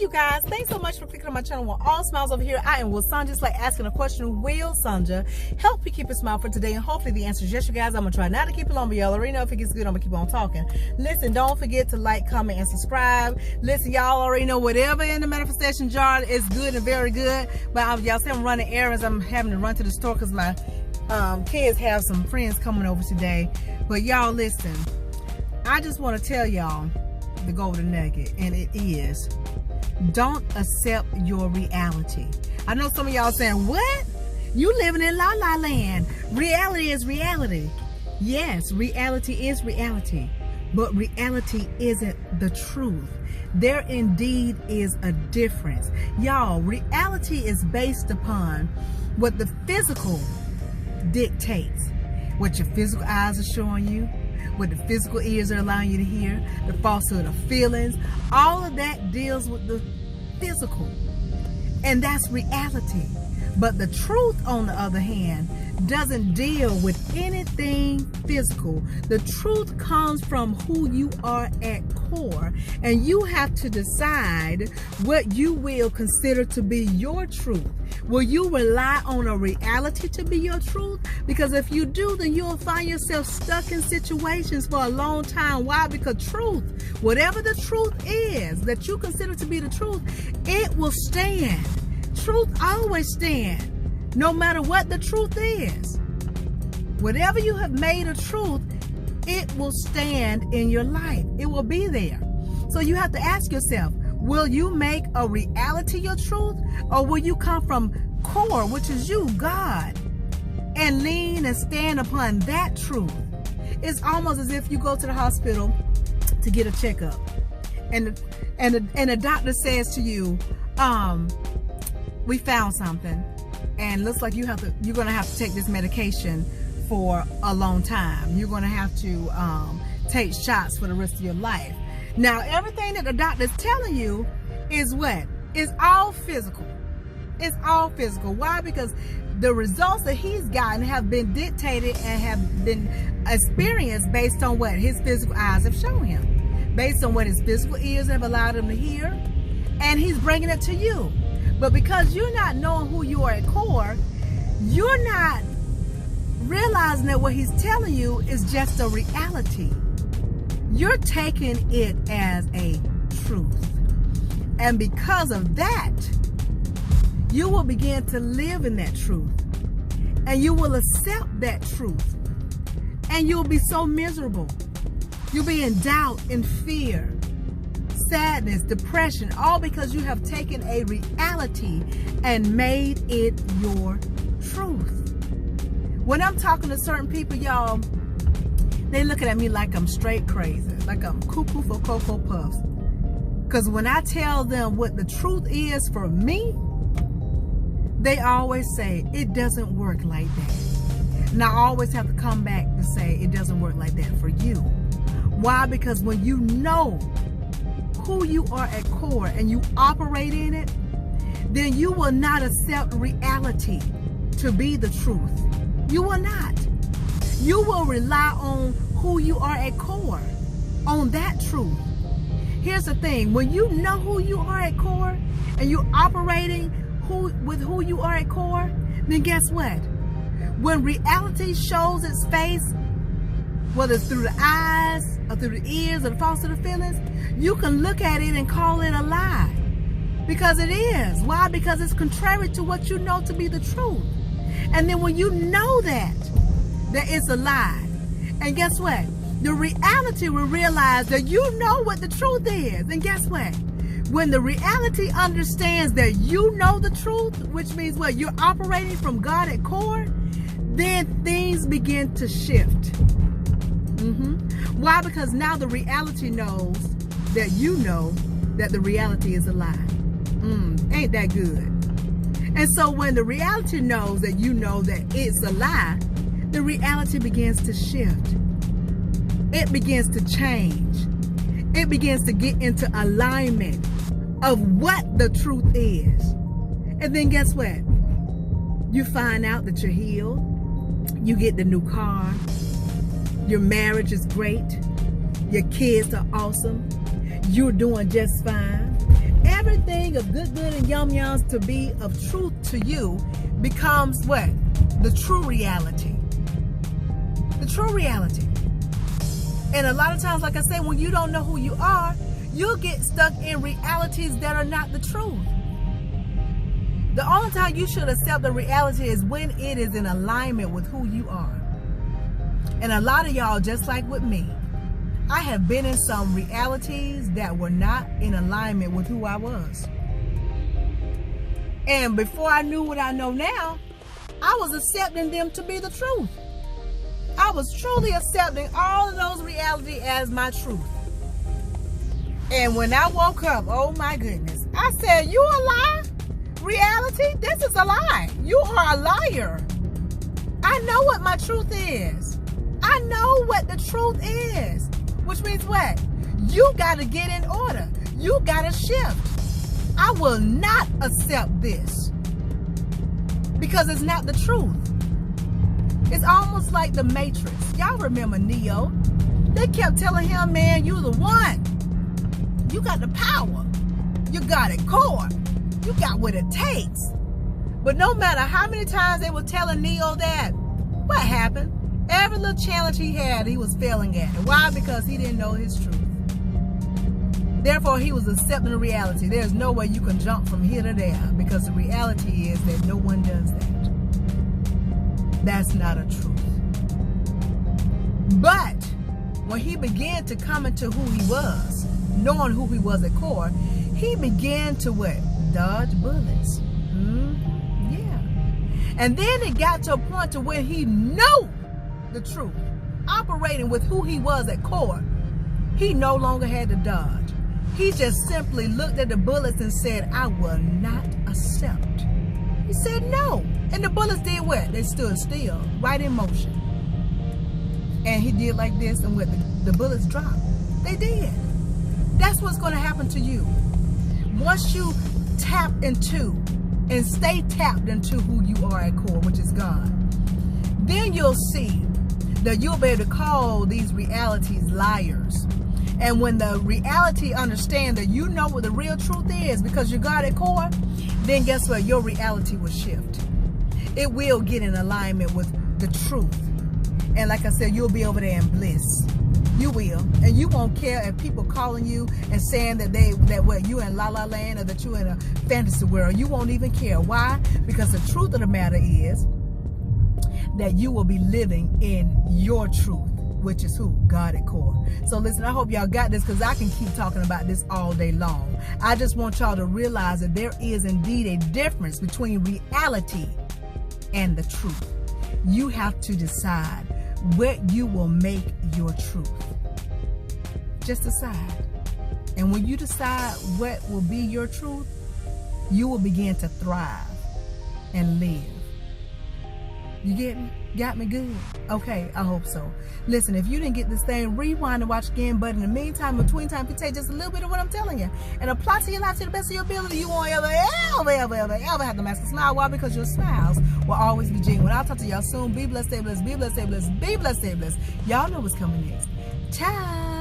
you guys. Thanks so much for clicking on my channel. Well, all smiles over here. I am Will Sanja. Just like asking a question. Will Sanja help you keep a smile for today? And hopefully the answer is yes, you guys. I'm gonna try not to keep it long, but y'all already know if it gets good, I'm gonna keep on talking. Listen, don't forget to like, comment, and subscribe. Listen, y'all already know whatever in the manifestation jar is good and very good. But y'all see I'm running errands. I'm having to run to the store because my kids have some friends coming over today. But y'all listen, I just want to tell y'all the golden nugget, and it is, don't accept your reality. I know some of y'all saying, what? You living in la la land. Reality is reality. Yes, reality is reality, but reality isn't the truth. There indeed is a difference. Y'all, reality is based upon what the physical dictates, what your physical eyes are showing you, what the physical ears are allowing you to hear, the falsehood of feelings. All of that deals with the physical, and that's reality. But the truth, on the other hand, doesn't deal with anything physical. The truth comes from who you are at core, and you have to decide what you will consider to be your truth. Will you rely on a reality to be your truth? Because if you do, then you'll find yourself stuck in situations for a long time. Why? Because truth, whatever the truth is that you consider to be the truth, it will stand. Truth always stands, no matter what the truth is. Whatever you have made a truth, it will stand in your life. It will be there. So you have to ask yourself, will you make a reality your truth, or will you come from core, which is you, God, and lean and stand upon that truth? It's almost as if you go to the hospital to get a checkup, and the doctor says to you, we found something, and looks like you're gonna have to take this medication for a long time. You're gonna have to take shots for the rest of your life. Now, everything that the doctor's telling you is what? It's all physical. It's all physical. Why? Because the results that he's gotten have been dictated and have been experienced based on what his physical eyes have shown him, based on what his physical ears have allowed him to hear, and he's bringing it to you. But because you're not knowing who you are at core, you're not realizing that what he's telling you is just a reality. You're taking it as a truth. And because of that, you will begin to live in that truth. And you will accept that truth. And you'll be so miserable. You'll be in doubt and fear, sadness, depression, all because you have taken a reality and made it your truth. When I'm talking to certain people, y'all, they looking at me like I'm straight crazy, like I'm cuckoo for Cocoa Puffs. Because when I tell them what the truth is for me, they always say, it doesn't work like that. And I always have to come back to say, it doesn't work like that for you. Why? Because when you know who you are at core and you operate in it, then you will not accept reality to be the truth. You will not. You will rely on who you are at core, on that truth. Here's the thing, when you know who you are at core and you're operating with who you are at core, then guess what? When reality shows its face, whether it's through the eyes or through the ears or the falsehood of feelings, you can look at it and call it a lie. Because it is. Why? Because it's contrary to what you know to be the truth. And then when you know that it's a lie, and guess what? The reality will realize that you know what the truth is. And guess what? When the reality understands that you know the truth, which means what? You're operating from God at core, then things begin to shift. Why? Because now the reality knows that you know that the reality is a lie. Ain't that good? And so when the reality knows that you know that it's a lie, the reality begins to shift. It begins to change. It begins to get into alignment of what the truth is. And then guess what? You find out that you're healed. You get the new car. Your marriage is great. Your kids are awesome. You're doing just fine. Everything everything of good and yums to be of truth to you becomes what? The true reality. The true reality. And a lot of times, like I say, when you don't know who you are, you'll get stuck in realities that are not the truth. The only time you should accept the reality is when it is in alignment with who you are. And a lot of y'all, just like with me, I have been in some realities that were not in alignment with who I was. And before I knew what I know now, I was accepting them to be the truth. I was truly accepting all of those realities as my truth. And when I woke up, oh my goodness, I said, you a lie? Reality? This is a lie. You are a liar. I know what my truth is. I know what the truth is. Which means what? You got to get in order. You got to shift. I will not accept this because it's not the truth. It's almost like the Matrix. Y'all remember Neo? They kept telling him, man, you the one. You got the power. You got it core. You got what it takes. But no matter how many times they were telling Neo that, what happened? Every little challenge he had, he was failing at it. Why? Because he didn't know his truth. Therefore, he was accepting the reality. There's no way you can jump from here to there, because the reality is that no one does that. That's not a truth. But when he began to come into who he was, knowing who he was at core, he began to what? Dodge bullets. Yeah. And then it got to a point to where he knew the truth, operating with who he was at core. He no longer had to dodge. He just simply looked at the bullets and said, I will not accept. He said no. And the bullets did what? They stood still, right in motion. And he did like this, and what? The bullets dropped. They did. That's what's going to happen to you. Once you tap into and stay tapped into who you are at core, which is God, then you'll see that you'll be able to call these realities liars. And when the reality understands that you know what the real truth is because you're God at core, then guess what? Your reality will shift. It will get in alignment with the truth. And like I said, you'll be over there in bliss. You will. And you won't care if people calling you and saying that you in La La Land or that you in a fantasy world. You won't even care. Why? Because the truth of the matter is that you will be living in your truth, which is who? God at core. So listen, I hope y'all got this, because I can keep talking about this all day long. I just want y'all to realize that there is indeed a difference between reality and the truth. You have to decide what you will make your truth. Just decide. And when you decide what will be your truth, you will begin to thrive and live. You get me? Got me good? Okay, I hope so. Listen, if you didn't get this thing, rewind and watch again. But in the meantime, between time, you take just a little bit of what I'm telling you and apply to your life to the best of your ability. You won't ever have to mask a smile. Why? Because your smiles will always be genuine. I'll talk to y'all soon. Be blessed, stay blessed, be blessed, stay blessed, be blessed, stay blessed. Y'all know what's coming next. Ciao.